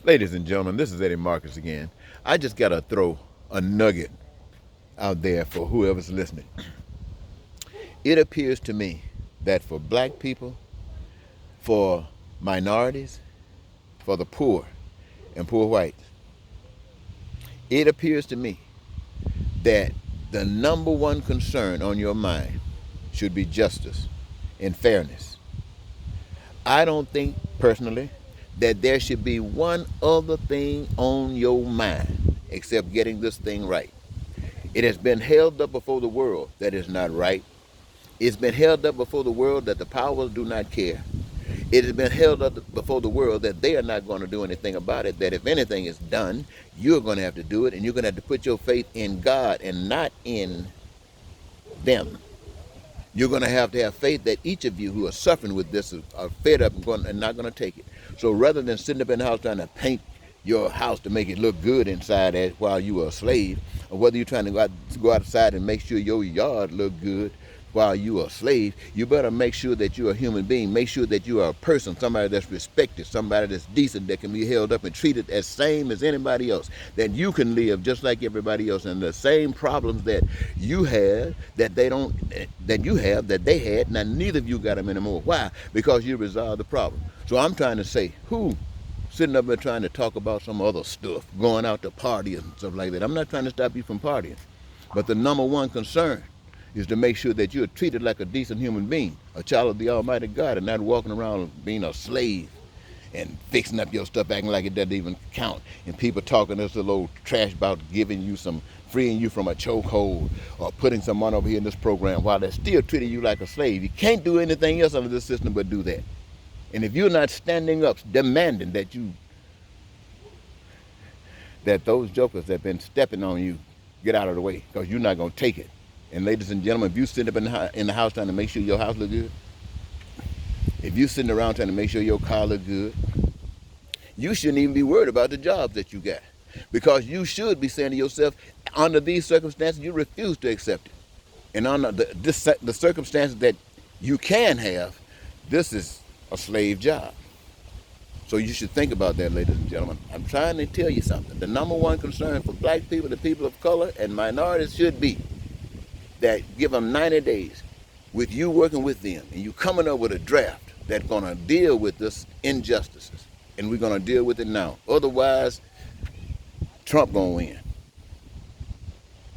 Ladies and gentlemen, this is Eddie Marcus again. I just got to throw a nugget out there for whoever's listening. It appears to me that for black people, for minorities, for the poor and poor whites, it appears to me that the number one concern on your mind should be justice and fairness. I don't think personally that there should be one other thing on your mind except getting this thing right. It has been held up before the world that is not right. It's been held up before the world that the powers do not care. It has been held up before the world that they are not going to do anything about it, that if anything is done, you're going to have to do it, and you're going to have to put your faith in God and not in them. You're going to have faith that each of you who are suffering with this are fed up and not going to take it. So rather than sitting up in the house trying to paint your house to make it look good inside as while you are a slave, or whether you're trying to go outside and make sure your yard look good while you are a slave, you better make sure that you're a human being. Make sure that you are a person, somebody that's respected, somebody that's decent, that can be held up and treated as same as anybody else, that you can live just like everybody else, and the same problems that you have that they don't, that you have that they had. Now neither of you got them anymore. Why? Because you resolved the problem. So I'm trying to say, who sitting up there trying to talk about some other stuff, going out to party and stuff like that? I'm not trying to stop you from partying, but the number one concern is to make sure that you're treated like a decent human being, a child of the Almighty God, and not walking around being a slave and fixing up your stuff, acting like it doesn't even count. And people talking this little trash about freeing you from a chokehold or putting someone over here in this program while they're still treating you like a slave. You can't do anything else under this system but do that. And if you're not standing up, demanding that those jokers that have been stepping on you get out of the way, because you're not going to take it. And ladies and gentlemen, if you sit up in the house trying to make sure your house look good, if you sitting around trying to make sure your car look good, you shouldn't even be worried about the jobs that you got, because you should be saying to yourself, under these circumstances, you refuse to accept it. And under the circumstances that you can have, this is a slave job. So you should think about that, ladies and gentlemen. I'm trying to tell you something. The number one concern for black people, the people of color, and minorities should be that give them 90 days with you working with them and you coming up with a draft that's going to deal with this injustices. And we're going to deal with it now. Otherwise, Trump going to win.